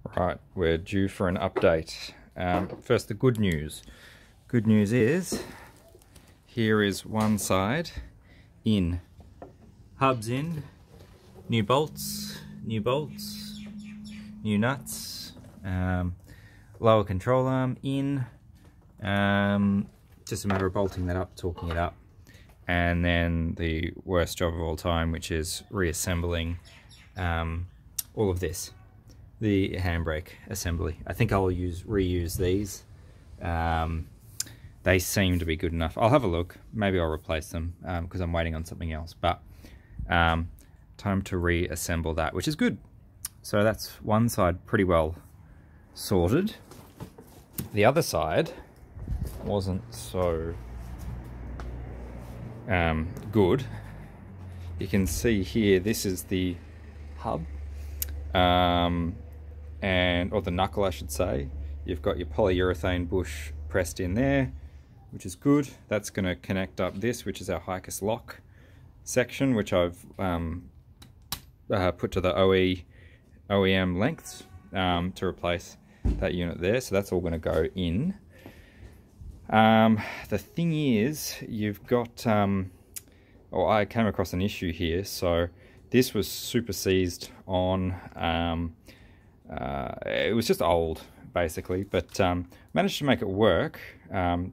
Right, we're due for an update. First, the good news. Good news is, here is one side in. Hubs in, new bolts, new nuts, lower control arm in, just a matter of bolting that up, torquing it up, and then the worst job of all time, which is reassembling all of this. The handbrake assembly. I think I'll reuse these. They seem to be good enough. I'll have a look. Maybe I'll replace them because I'm waiting on something else. But time to reassemble that, which is good. So that's one side pretty well sorted. The other side wasn't so good. You can see here, this is the hub. Or the knuckle, I should say. You've got your polyurethane bush pressed in there, which is good. That's going to connect up this, which is our Hicus lock section, which I've put to the OEM lengths to replace that unit there. So that's all going to go in. The thing is, you've got, I came across an issue here. So this was super seized on, it was just old basically, but managed to make it work,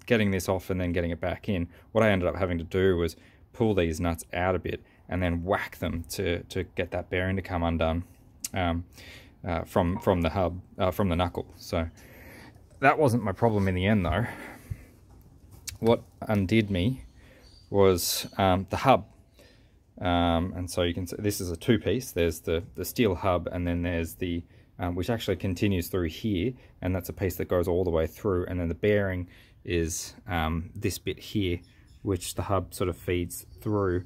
getting this off and then getting it back in. What I ended up having to do was pull these nuts out a bit and then whack them to get that bearing to come undone from the hub, from the knuckle. So that wasn't my problem in the end though. What undid me was the hub. And so you can see this is a two-piece. There's the steel hub, and then there's the which actually continues through here, and that's a piece that goes all the way through, and then the bearing is this bit here, which the hub sort of feeds through.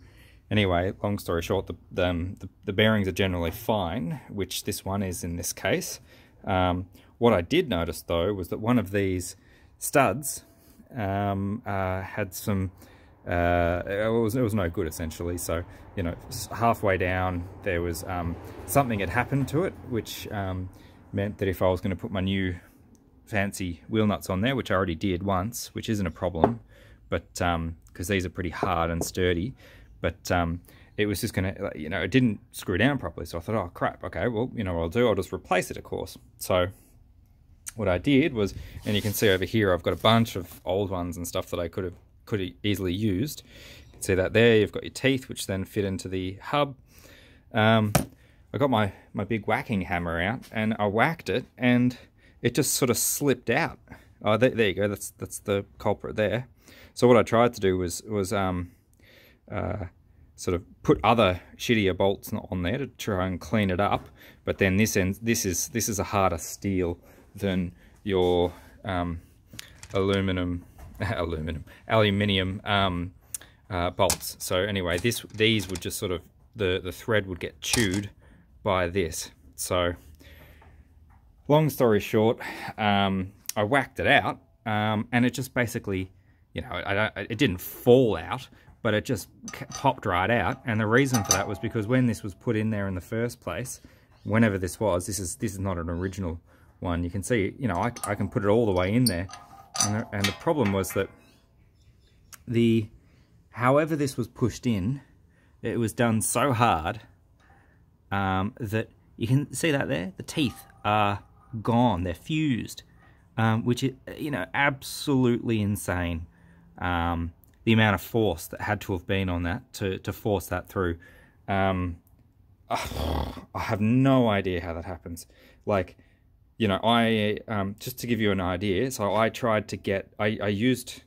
Anyway, long story short, the bearings are generally fine, which this one is in this case. What I did notice though was that one of these studs had some it was no good essentially. So, you know, halfway down there was something had happened to it, which meant that if I was going to put my new fancy wheel nuts on there, which I already did once, which isn't a problem, but because these are pretty hard and sturdy, but it was just going to, you know, it didn't screw down properly. So I thought, oh crap, okay, well, you know what I'll do, I'll just replace it, of course. So what I did was, and you can see over here I've got a bunch of old ones and stuff that I could have easily used. You can see that there. You've got your teeth, which then fit into the hub. I got my big whacking hammer out, and I whacked it, and it just sort of slipped out. Oh, there you go. That's the culprit there. So what I tried to do was sort of put other shittier bolts on there to try and clean it up. But then this is a harder steel than your aluminium bolts. So anyway, these would just sort of, the thread would get chewed by this. So long story short, I whacked it out, and it just basically, you know, it didn't fall out, but it just popped right out. And the reason for that was because when this was put in there in the first place, whenever this is not an original one. You can see, you know, I can put it all the way in there. And the problem was that however this was pushed in, it was done so hard that you can see that there, the teeth are gone, they're fused, which is, you know, absolutely insane. The amount of force that had to have been on that to force that through. I have no idea how that happens. Like, you know, just to give you an idea, so I tried to get, I used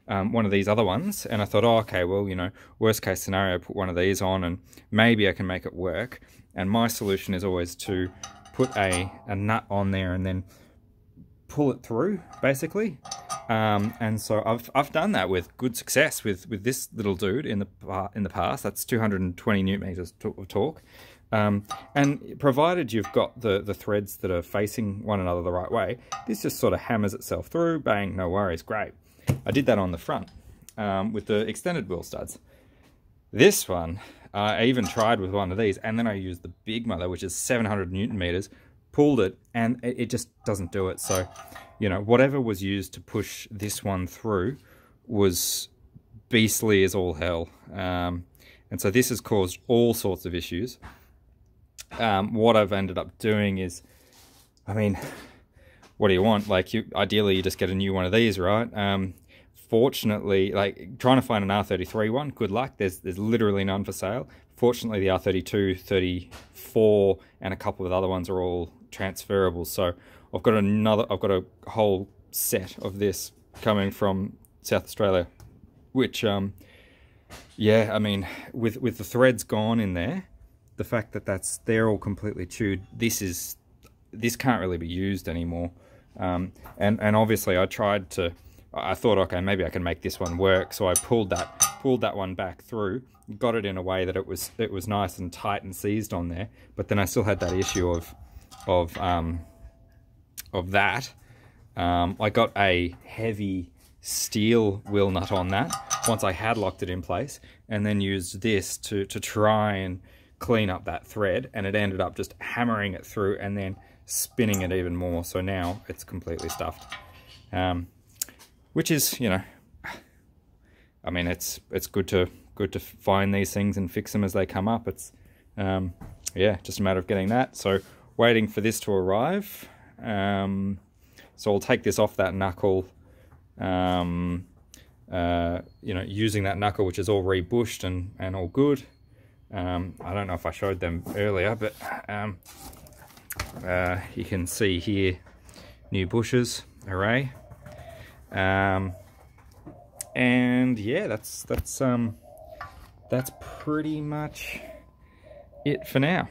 one of these other ones, and I thought, oh, okay, well, you know, worst case scenario, put one of these on and maybe I can make it work. And my solution is always to put a nut on there and then pull it through, basically. And so I've done that with good success with this little dude in the past. That's 220 newton meters of torque. And provided you've got the threads that are facing one another the right way, this just sort of hammers itself through, bang, no worries, great. I did that on the front with the extended wheel studs. This one, I even tried with one of these, and then I used the big mother, which is 700 newton meters, pulled it, and it just doesn't do it. So, you know, whatever was used to push this one through was beastly as all hell. And so this has caused all sorts of issues. What I've ended up doing is, I mean, what do you want? Like, ideally you just get a new one of these, right? Fortunately, like, trying to find an R33 one, good luck. There's literally none for sale. Fortunately, the R32, 34, and a couple of other ones are all transferable. So I've got a whole set of this coming from South Australia, which, yeah, I mean, with the threads gone in there, the fact that they're all completely chewed, this can't really be used anymore. And obviously I thought, okay, maybe I can make this one work. So I pulled that one back through, got it in a way that it was nice and tight and seized on there. But then I still had that issue of that. I got a heavy steel wheel nut on that once I had locked it in place, and then used this to try and clean up that thread, and it ended up just hammering it through and then spinning it even more. So now it's completely stuffed, which is, you know, I mean, it's good to find these things and fix them as they come up. It's yeah, just a matter of getting that. So waiting for this to arrive. So I'll take this off that knuckle, you know, using that knuckle, which is all rebushed and all good. I don't know if I showed them earlier, but you can see here, new bushes, hooray. And yeah, that's pretty much it for now.